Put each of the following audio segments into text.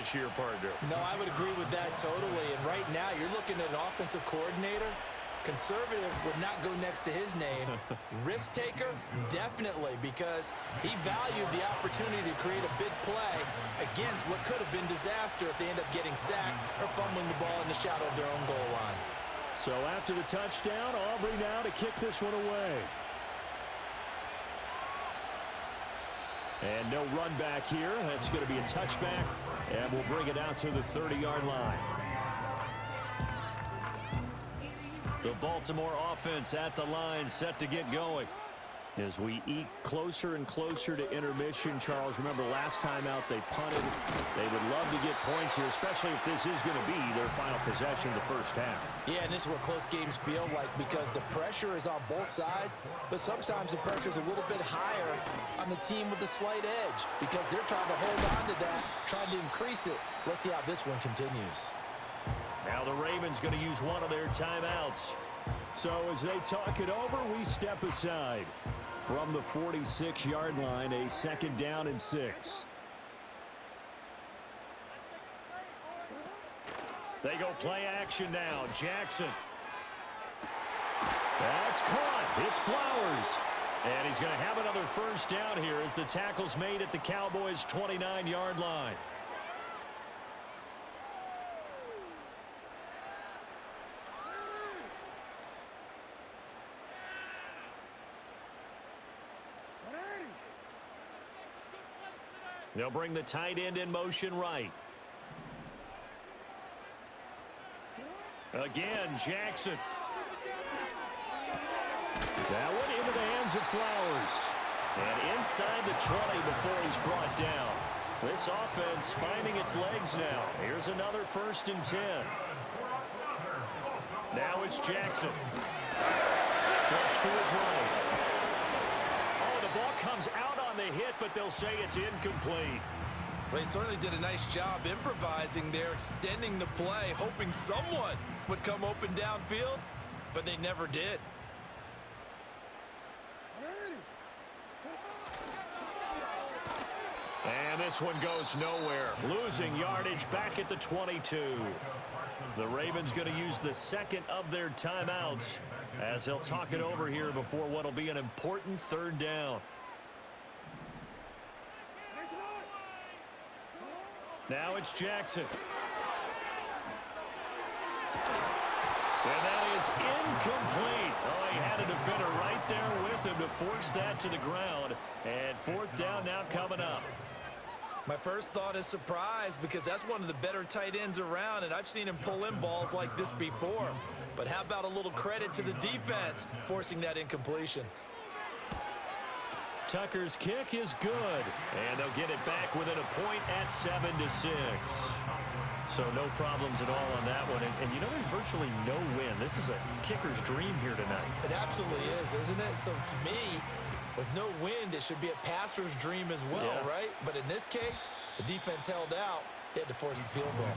this year, partner. No, I would agree with that totally. And right now, you're looking at an offensive coordinator. Conservative would not go next to his name. Risk taker, definitely, because he valued the opportunity to create a big play against what could have been disaster if they end up getting sacked or fumbling the ball in the shadow of their own goal line. So after the touchdown, Aubrey now to kick this one away. And no run back here. That's going to be a touchback, and we'll bring it out to the 30-yard line. The Baltimore offense at the line, set to get going. As we eke closer and closer to intermission, Charles, remember last time out they punted. They would love to get points here, especially if this is going to be their final possession of the first half. Yeah, and this is what close games feel like because the pressure is on both sides, but sometimes the pressure is a little bit higher on the team with the slight edge because they're trying to hold on to that, trying to increase it. Let's see how this one continues. Now the Ravens going to use one of their timeouts. So as they talk it over, we step aside. From the 46-yard line, a 2nd down and 6. They go play action now. Jackson. That's caught. It's Flowers. And he's going to have another first down here as the tackle's made at the Cowboys' 29-yard line. They'll bring the tight end in motion right. Again, Jackson. That one into the hands of Flowers. And inside the 20 before he's brought down. This offense finding its legs now. Here's another 1st and 10. Now it's Jackson. Flush to his right. Oh, the ball comes out on the hit, but they'll say it's incomplete. Well, they certainly did a nice job improvising there, extending the play, hoping someone would come open downfield, but they never did. And this one goes nowhere. Losing yardage back at the 22. The Ravens going to use the 2nd of their timeouts as they'll talk it over here before what will be an important 3rd down. Now it's Jackson. And that is incomplete. Oh, he had a defender right there with him to force that to the ground. And 4th down now coming up. My first thought is surprise because that's one of the better tight ends around, and I've seen him pull in balls like this before. But how about a little credit to the defense forcing that incompletion? Tucker's kick is good, and they'll get it back within a point at 7-6. So no problems at all on that one. And you know, there's virtually no win. This is a kicker's dream here tonight. It absolutely is, isn't it? So to me, with no wind, it should be a passer's dream as well, right? But in this case, the defense held out. They had to force the field goal.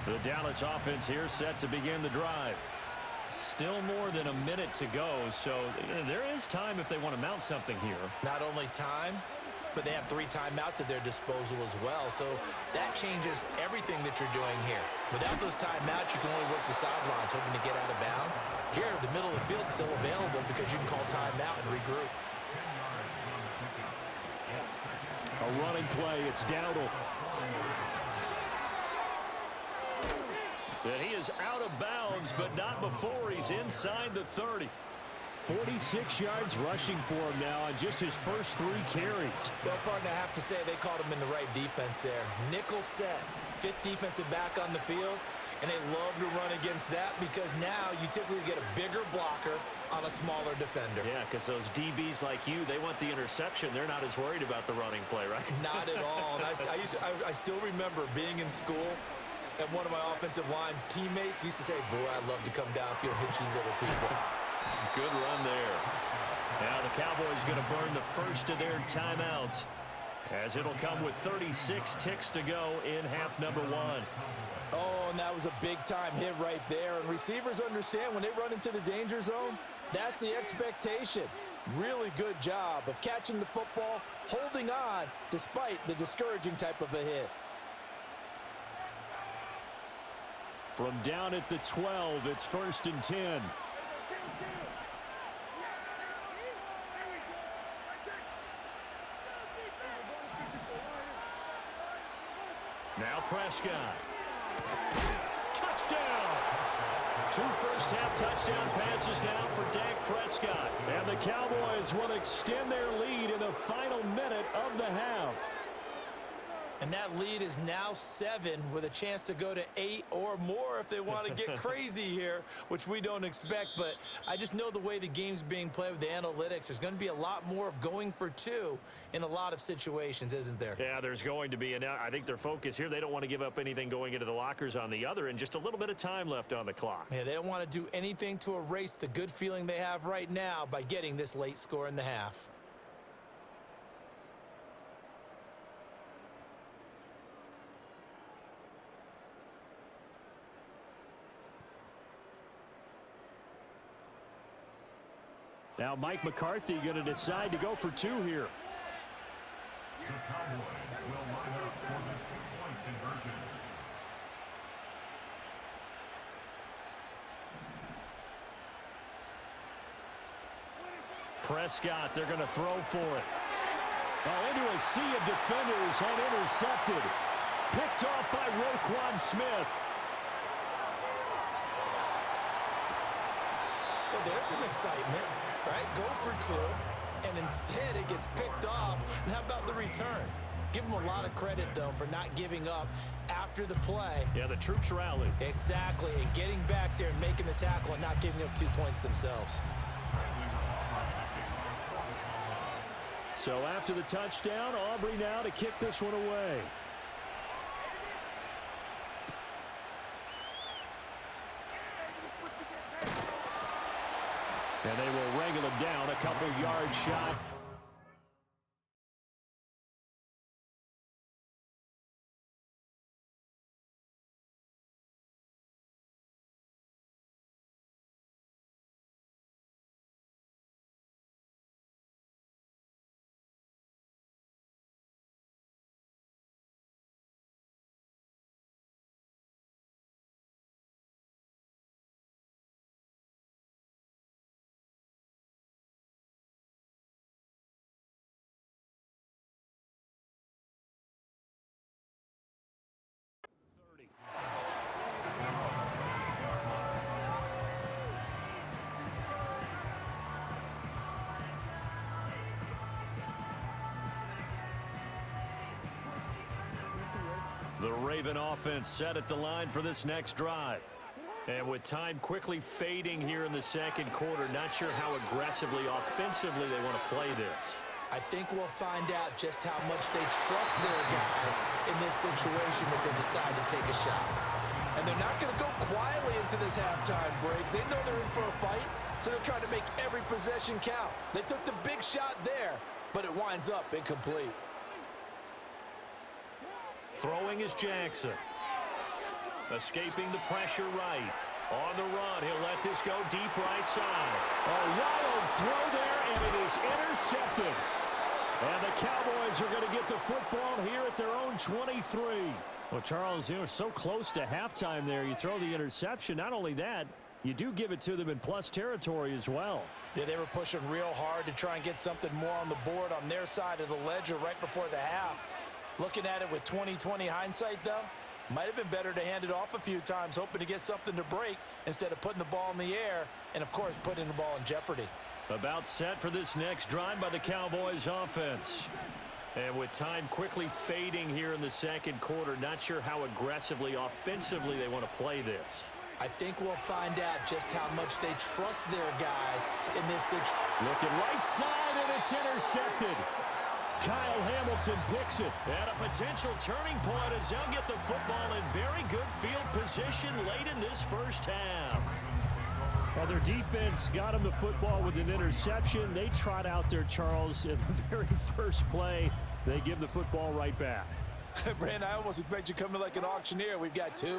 The Dallas offense here set to begin the drive. Still more than a minute to go, so there is time if they want to mount something here. Not only time, but they have 3 timeouts at their disposal as well, so that changes everything that you're doing here. Without those timeouts, you can only work the sidelines, hoping to get out of bounds. Here, the middle of the field's still available because you can call timeout and regroup. A running play, it's Dowdle. And he is out of bounds, but not before he's inside the 30. 46 yards rushing for him now on just his first 3 carries. Well, partner, I have to say they caught him in the right defense there. Nickel set, 5th defensive back on the field, and they love to run against that because now you typically get a bigger blocker on a smaller defender. Yeah, because those DBs like you, they want the interception. They're not as worried about the running play, right? Not at all. And I still remember being in school, and one of my offensive line teammates used to say, boy, I'd love to come downfield and hit you little people. Good run there. Now the Cowboys going to burn the first of their timeouts as it'll come with 36 ticks to go in half number one. Oh, and that was a big-time hit right there. And receivers understand when they run into the danger zone, that's the expectation. Really good job of catching the football, holding on despite the discouraging type of a hit. From down at the 12, it's 1st and 10. Now Prescott. Touchdown! 2 first-half touchdown passes now for Dak Prescott. And the Cowboys will extend their lead in the final minute of the half. And that lead is now 7 with a chance to go to 8 or more if they want to get crazy here, which we don't expect. But I just know the way the game's being played with the analytics, there's going to be a lot more of going for 2 in a lot of situations, isn't there? Yeah, there's going to be. And I think their focus here, they don't want to give up anything going into the lockers on the other, and just a little bit of time left on the clock. Yeah, they don't want to do anything to erase the good feeling they have right now by getting this late score in the half. Now Mike McCarthy going to decide to go for 2 here. The Cowboys will line up for the 2-point conversion. Prescott, they're going to throw for it. Oh, into a sea of defenders and intercepted. Picked off by Roquan Smith. Well, there's some excitement, right? Go for 2, and instead it gets picked off. And how about the return? Give them a lot of credit, though, for not giving up after the play. Yeah, the troops rallied. Exactly, and getting back there and making the tackle and not giving up 2 points themselves. So after the touchdown, Aubrey now to kick this one away. And they will wrangle him down, a couple yard shot. The Raven offense set at the line for this next drive. And with time quickly fading here in the second quarter, not sure how aggressively, offensively they want to play this. I think we'll find out just how much they trust their guys in this situation if they decide to take a shot. And they're not going to go quietly into this halftime break. They know they're in for a fight, so they're trying to make every possession count. They took the big shot there, but it winds up incomplete. Throwing is Jackson. Escaping the pressure right. On the run, he'll let this go deep right side. A wild throw there, and it is intercepted. And the Cowboys are going to get the football here at their own 23. Well, Charles, you were so close to halftime there. You throw the interception. Not only that, you do give it to them in plus territory as well. Yeah, they were pushing real hard to try and get something more on the board on their side of the ledger right before the half. Looking at it with 20/20 hindsight, though, might have been better to hand it off a few times, hoping to get something to break instead of putting the ball in the air and, of course, putting the ball in jeopardy. About set for this next drive by the Cowboys offense. And with time quickly fading here in the second quarter, not sure how aggressively, offensively they want to play this. I think we'll find out just how much they trust their guys in this situation. Looking right side, and it's intercepted. Kyle Hamilton picks it. And a potential turning point as they'll get the football in very good field position late in this first half. Well, their defense got them the football with an interception. They trot out there, Charles, in the very first play. They give the football right back. Brandon, I almost expect you coming like an auctioneer. We've got two.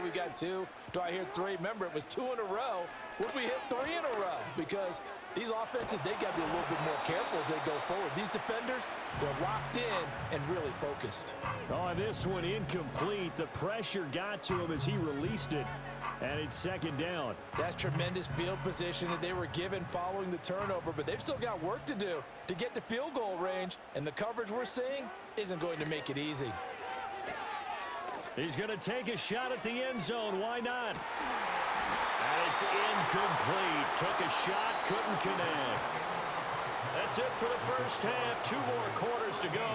Do I hear three? Remember, it was 2 in a row. Would we hit 3 in a row? Because these offenses, they got to be a little bit more careful as they go forward. These defenders, they're locked in and really focused. Oh, this one incomplete. The pressure got to him as he released it, and it's second down. That's tremendous field position that they were given following the turnover, but they've still got work to do to get to field goal range, and the coverage we're seeing isn't going to make it easy. He's going to take a shot at the end zone. Why not? And it's incomplete. Took a shot, couldn't connect. That's it for the first half. 2 more quarters to go.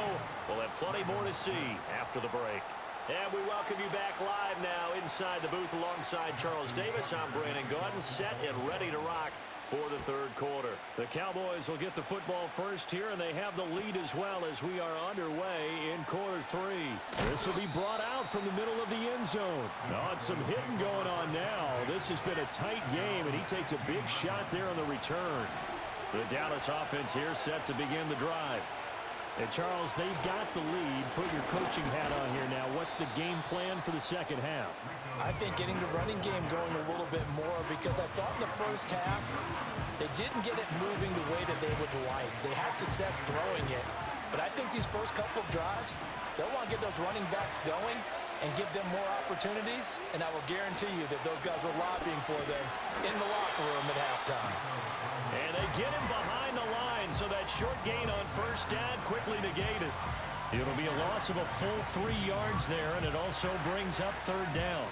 We'll have plenty more to see after the break. And we welcome you back live now inside the booth alongside Charles Davis. I'm Brandon Gaudin, set and ready to rock for the third quarter. The Cowboys will get the football first here, and they have the lead as well as we are underway in quarter 3. This will be brought out from the middle of the end zone. Oh, it's some hitting going on now. This has been a tight game, and he takes a big shot there on the return. The Dallas offense here set to begin the drive. And Charles, they've got the lead. Put your coaching hat on here now. What's the game plan for the second half? I think getting the running game going a little bit more, because I thought in the first half they didn't get it moving the way that they would like. They had success throwing it, but I think these first couple of drives, they'll want to get those running backs going and give them more opportunities, and I will guarantee you that those guys were lobbying for them in the locker room at halftime. And they get him behind the line, so that short gain on first down quickly negated. It'll be a loss of a full 3 yards there, and it also brings up third down.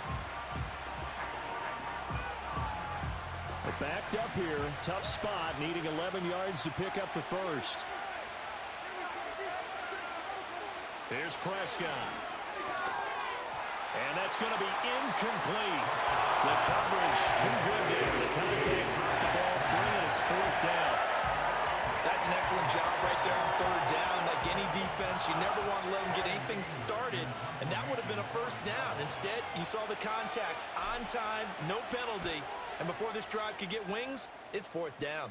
They're backed up here. Tough spot, needing 11 yards to pick up the first. Here's Prescott. And that's going to be incomplete. The coverage too good there. The contact popped the ball free, and it's fourth down. That's an excellent job right there on third down. Like any defense, you never want to let them get anything started, and that would have been a first down. Instead, you saw the contact on time, no penalty, and before this drive could get wings, it's fourth down.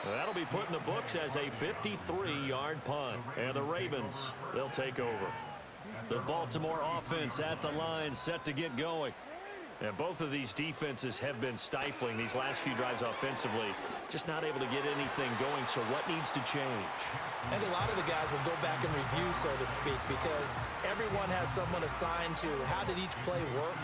That'll be put in the books as a 53-yard punt. And the Ravens, they'll take over. The Baltimore offense at the line, set to get going. And both of these defenses have been stifling these last few drives offensively. Just not able to get anything going, so what needs to change? And a lot of the guys will go back and review, so to speak, because everyone has someone assigned to how did each play work.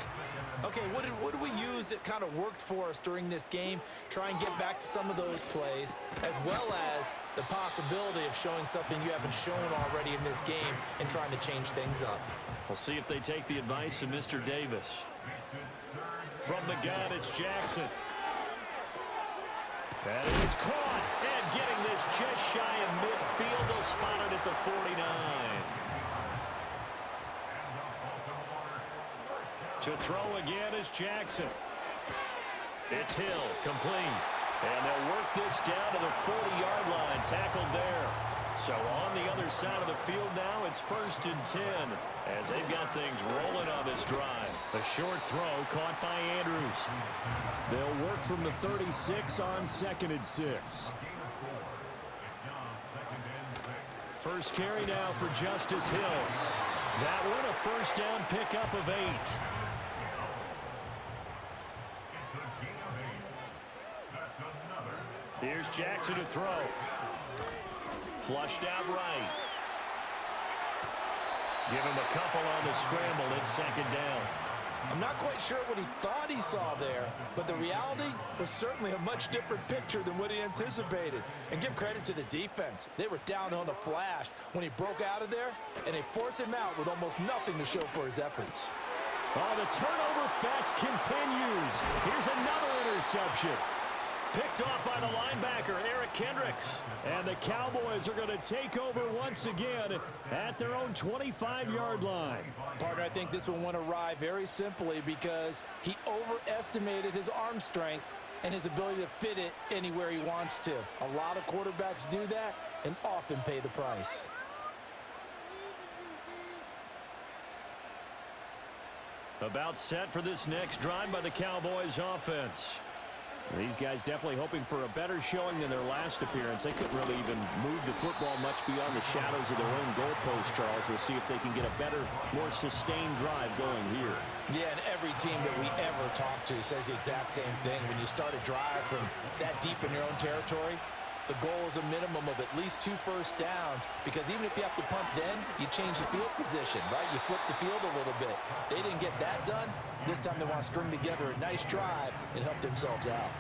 Okay, what did we use that kind of worked for us during this game? Try and get back to some of those plays, as well as the possibility of showing something you haven't shown already in this game and trying to change things up. We'll see if they take the advice of Mr. Davis. From the gun, it's Jackson. And it is caught. And getting this just shy of midfield. They'll spot it at the 49. To throw again is Jackson. It's Hill, complete. And they'll work this down to the 40-yard line, tackled there. So on the other side of the field now, it's 1st and 10 as they've got things rolling on this drive. A short throw caught by Andrews. They'll work from the 36 on 2nd and 6. First carry now for Justice Hill. That one a first down pickup of 8. Here's Jackson to throw. Flushed out right. Give him a couple on the scramble. It's 2nd down. I'm not quite sure what he thought he saw there, but the reality was certainly a much different picture than what he anticipated. And give credit to the defense. They were down on the flash when he broke out of there, and they forced him out with almost nothing to show for his efforts. Oh, the turnover fest continues. Here's another interception. Picked off by the linebacker, Eric Kendricks. And the Cowboys are going to take over once again at their own 25-yard line. Partner, I think this one went awry very simply because he overestimated his arm strength and his ability to fit it anywhere he wants to. A lot of quarterbacks do that and often pay the price. About set for this next drive by the Cowboys offense. These guys definitely hoping for a better showing than their last appearance. They couldn't really even move the football much beyond the shadows of their own goalpost, Charles. We'll see if they can get a better, more sustained drive going here. Yeah, and every team that we ever talk to says the exact same thing. When you start a drive from that deep in your own territory, the goal is a minimum of at least 2 first downs, because even if you have to punt then, you change the field position, right? You flip the field a little bit. They didn't get that done. This time they want to string together a nice drive and help themselves out.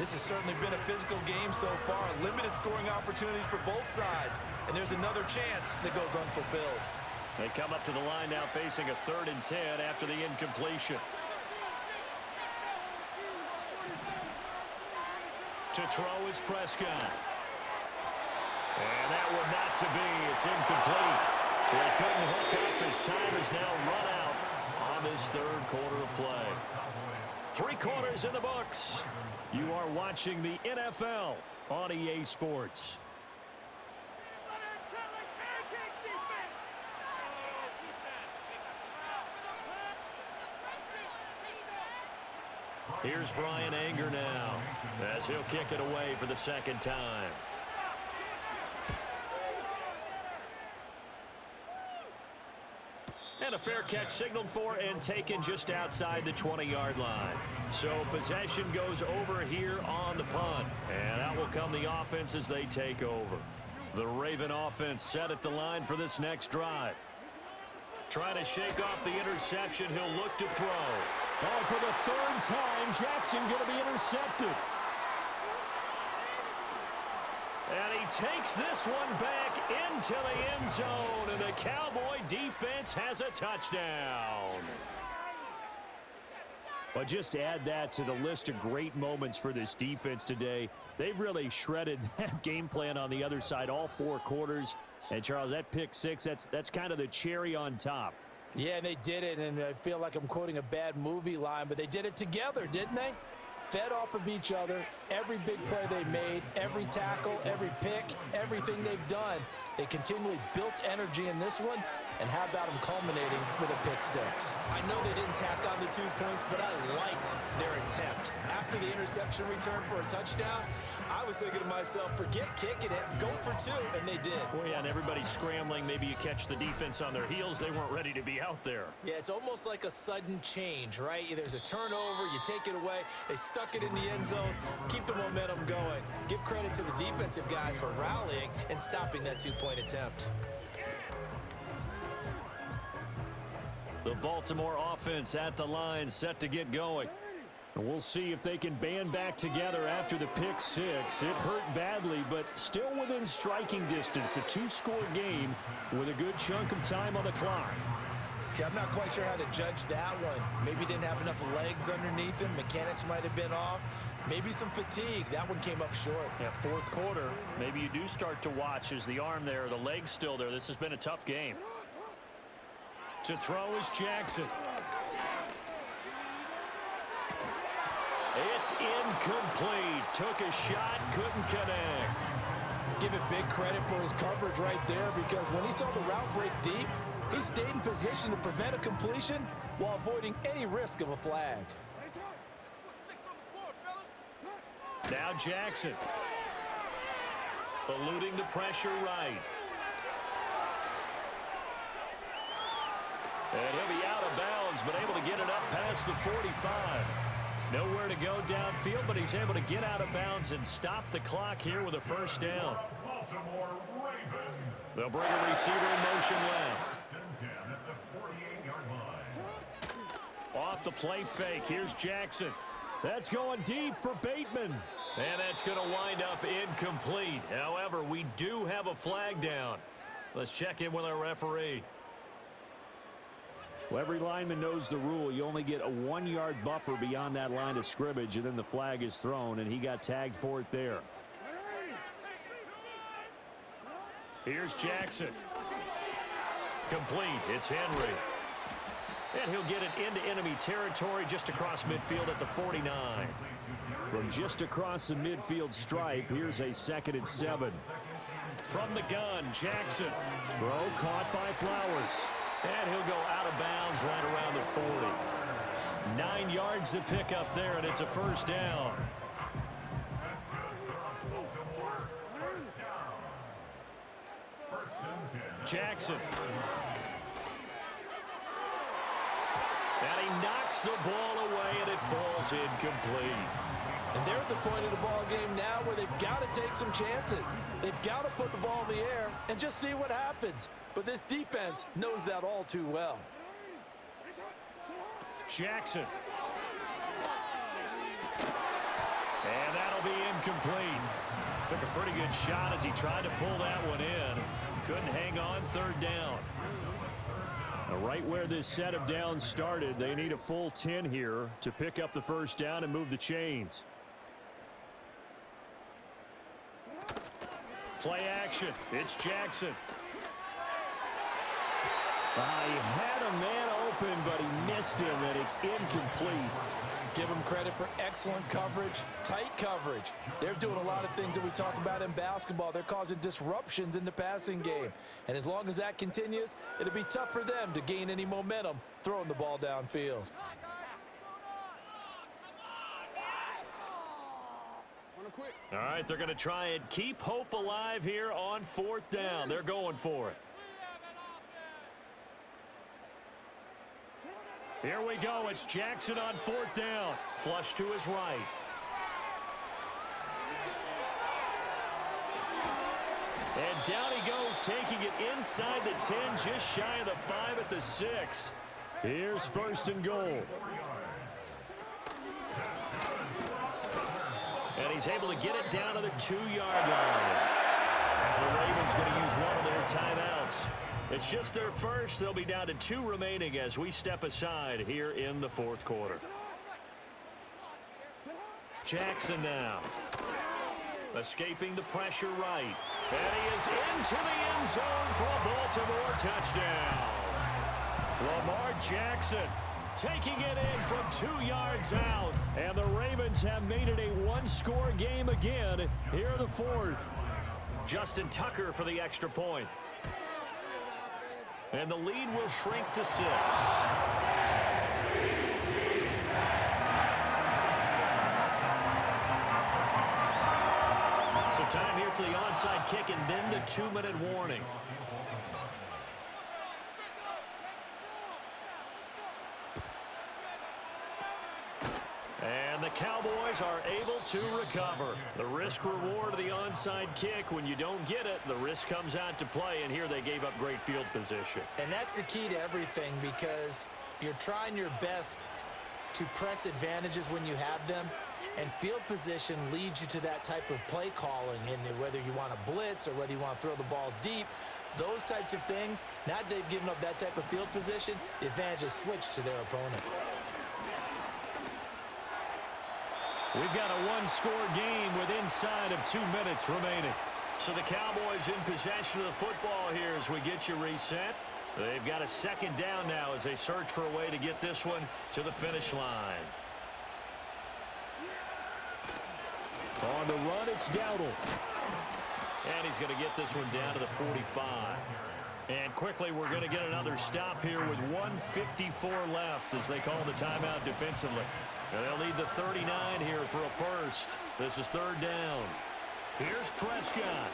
This has certainly been a physical game so far. Limited scoring opportunities for both sides. And there's another chance that goes unfulfilled. They come up to the line now facing a 3rd and 10 after the incompletion. To throw is Prescott. And that one not to be. It's incomplete. So he couldn't hook up. His time is now run out on this 3rd quarter of play. 3 quarters in the books. You are watching the NFL on EA Sports. Here's Brian Anger now, as he'll kick it away for the 2nd time. And a fair catch signaled for and taken just outside the 20-yard line. So possession goes over here on the punt. And out will come the offense as they take over. The Raven offense set at the line for this next drive. Trying to shake off the interception. He'll look to throw. Oh, for the 3rd time, Jackson going to be intercepted. And he takes this one back into the end zone, and the Cowboy defense has a touchdown. But just add that to the list of great moments for this defense today. They've really shredded that game plan on the other side all 4 quarters. And, Charles, that pick 6, that's kind of the cherry on top. Yeah, and they did it, and I feel like I'm quoting a bad movie line, but they did it together, didn't they? Fed off of each other, every big play they made, every tackle, every pick, everything they've done. They continually built energy in this one, and how about them culminating with a pick 6? I know they didn't tack on the 2 points, but I liked their attempt. After the interception return for a touchdown, I was thinking to myself, forget kicking it, go for 2, and they did. Well, yeah, and everybody's scrambling. Maybe you catch the defense on their heels. They weren't ready to be out there. Yeah, it's almost like a sudden change, right? There's a turnover, you take it away, they stuck it in the end zone, keep the momentum going. Give credit to the defensive guys for rallying and stopping that 2-point attempt. The Baltimore offense at the line, set to get going. And we'll see if they can band back together after the pick 6. It hurt badly, but still within striking distance. A 2-score game with a good chunk of time on the clock. Okay, I'm not quite sure how to judge that one. Maybe didn't have enough legs underneath him. Mechanics might have been off. Maybe some fatigue. That one came up short. Yeah, 4th quarter. Maybe you do start to watch as the arm there, the leg's still there. This has been a tough game. To throw is Jackson. It's incomplete. Took a shot, couldn't connect. Give it big credit for his coverage right there, because when he saw the route break deep, he stayed in position to prevent a completion while avoiding any risk of a flag. Now Jackson. Eluding the pressure right. And he'll be out of bounds, but able to get it up past the 45. Nowhere to go downfield, but he's able to get out of bounds and stop the clock here with a 1st down. They'll bring a receiver in motion left. Off the play fake, here's Jackson. That's going deep for Bateman. And that's going to wind up incomplete. However, we do have a flag down. Let's check in with our referee. Well, every lineman knows the rule. You only get a 1-yard buffer beyond that line of scrimmage, and then the flag is thrown, and he got tagged for it there. Here's Jackson. Complete. It's Henry. And he'll get it into enemy territory just across midfield at the 49. From just across the midfield stripe, here's a 2nd and 7. From the gun, Jackson. Throw caught by Flowers. And he'll go out of bounds right around the 40. 9 yards to pick up there, and it's a 1st down. Jackson. And he knocks the ball away, and it falls incomplete. And they're at the point of the ball game now where they've got to take some chances. They've got to put the ball in the air and just see what happens. But this defense knows that all too well. Jackson. And that'll be incomplete. Took a pretty good shot as he tried to pull that one in. Couldn't hang on, third down. Now, right where this set of downs started, they need a full 10 here to pick up the first down and move the chains. Play action. It's Jackson. He had a man open, but he missed him, and it's incomplete. Give them credit for excellent coverage, tight coverage. They're doing a lot of things that we talk about in basketball. They're causing disruptions in the passing game. And as long as that continues, it'll be tough for them to gain any momentum throwing the ball downfield. All right, they're going to try and keep hope alive here on fourth down. They're going for it. Here we go. It's Jackson on fourth down. Flush to his right. And down he goes, taking it inside the 10, just shy of the 5 at the 6. Here's first and goal. And he's able to get it down to the 2-yard line. And the Ravens going to use one of their timeouts. It's just their first. They'll be down to 2 remaining as we step aside here in the fourth quarter. Jackson now. Escaping the pressure right. And he is into the end zone for a Baltimore touchdown. Lamar Jackson taking it in from 2 yards out. And the Ravens have made it a one-score game again here in the fourth. Justin Tucker for the extra point. And the lead will shrink to 6. So time here for the onside kick and then the 2-minute warning. And the Cowboys are able to recover. The risk reward of the onside kick. When you don't get it, the risk comes out to play, and here they gave up great field position. And that's the key to everything, because you're trying your best to press advantages when you have them, and field position leads you to that type of play calling. And whether you want to blitz or whether you want to throw the ball deep, those types of things, now that they've given up that type of field position, the advantage is switched to their opponent. We've got a one-score game with inside of 2 minutes remaining. So the Cowboys in possession of the football here as we get you reset. They've got a second down now as they search for a way to get this one to the finish line. On the run, it's Dowdle. And he's going to get this one down to the 45. And quickly, we're going to get another stop here with 1:54 left as they call the timeout defensively. And they'll need the 39 here for a first. This is third down. Here's Prescott.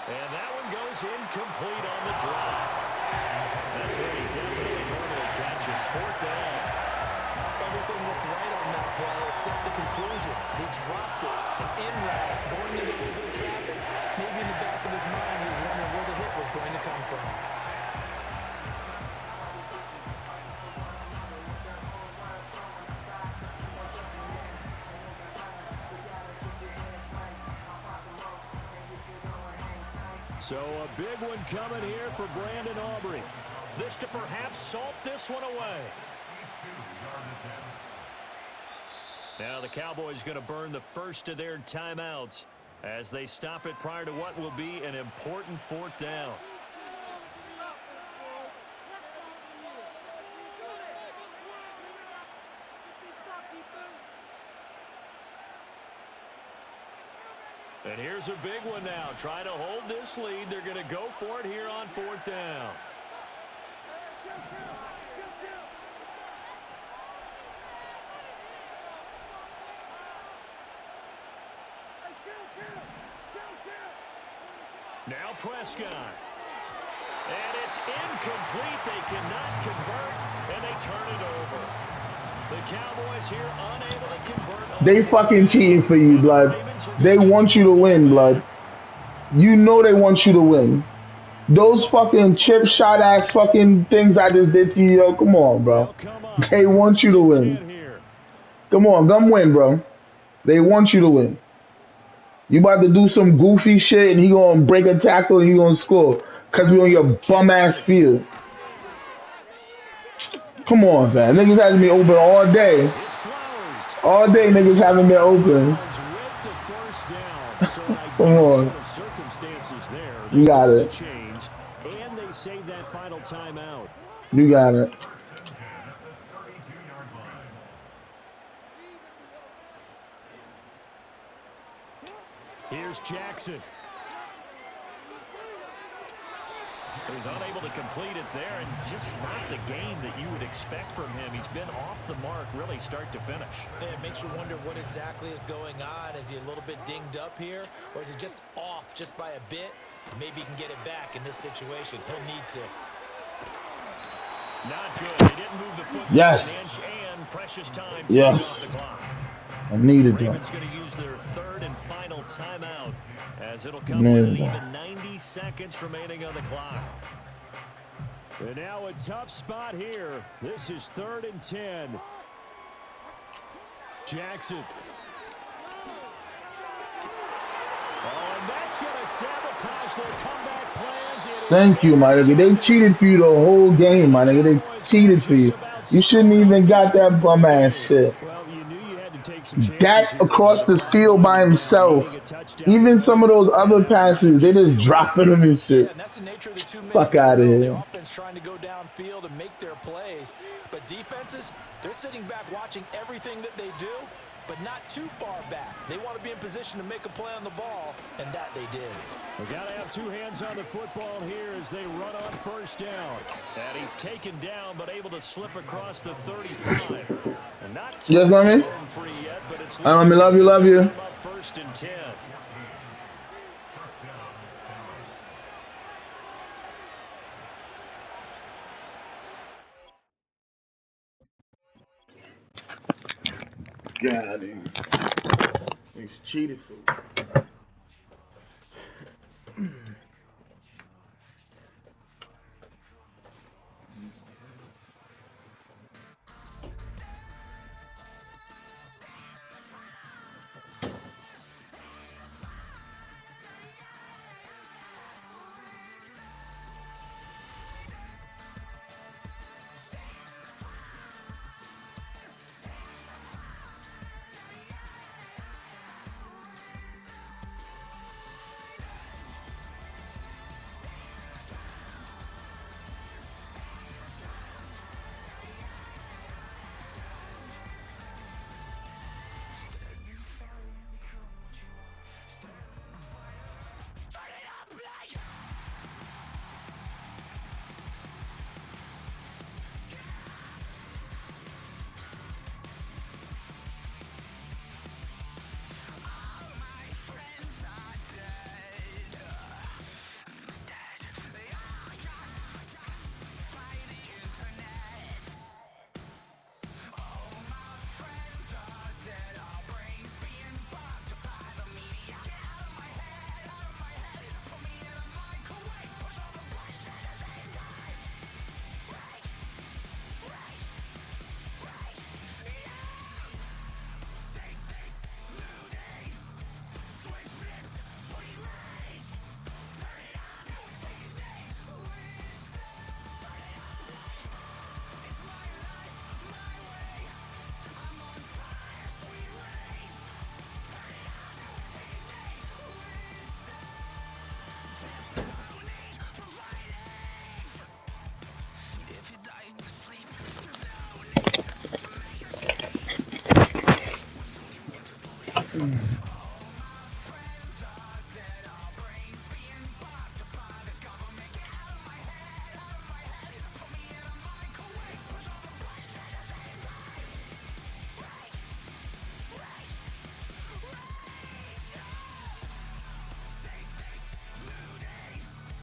And that one goes incomplete on the drop. That's where he definitely normally catches. Fourth down. Everything looked right on that play except the conclusion. He dropped it. An in route, going into a little bit of traffic. Maybe in the back of his mind, he was wondering where the hit was going to come from. So a big one coming here for Brandon Aubrey. This to perhaps salt this one away. Now the Cowboys going to burn the first of their timeouts as they stop it prior to what will be an important fourth down. And here's a big one now. Trying to hold this lead. They're going to go for it here on fourth down. Now Prescott. And it's incomplete. They cannot convert, and they turn it over. The Cowboys here unable to convert. They fucking cheating for you, blood. They want you to win, blood. You know they want you to win. Those fucking chip shot ass fucking things I just did to you, yo. Come on, bro. They want you to win. Come on, come win, bro. They want you to win. You about to do some goofy shit and he gonna break a tackle and he gonna score. Cause we on your bum ass field. Come on, fam. Niggas hasn't been open all day. All day niggas haven't been open. Come on. You got it. And they save that final timeout. You got it. Here's Jackson. He's unable to complete it there, and just not the game that you would expect from him. He's been off the mark, really, start to finish. It makes you wonder what exactly is going on. Is he a little bit dinged up here, or is he just off just by a bit? Maybe he can get it back in this situation. He'll need to. Not good. He didn't move the football Yes. an inch, and precious time Yes. off the clock. I needed Ravens that. going to use their third and final timeout, as it'll come with an even 90 seconds remaining on the clock. And now a tough spot here. This is 3rd and 10. Jackson. Oh, and that's going to sabotage their comeback plans. Thank you, my nigga. They cheated for you the whole game, my nigga. They cheated for you. You shouldn't even got that bum ass shit. Dak across the field by himself. Even some of those other passes, they just dropping them and shit. And that's the nature of the 2 minutes. Fuck out of The here. offense trying to go downfield and make their plays, but defenses, they're sitting back watching everything that they do, but not too far back. They want to be in position to make a play on the ball, and that they did. We got to have 2 hands on the football here as they run on 1st down. And he's taken down, but able to slip across the 35. And not Yes, I mean? free yet, but it's I love you, love you. 1st and 10. God, he's cheated for you.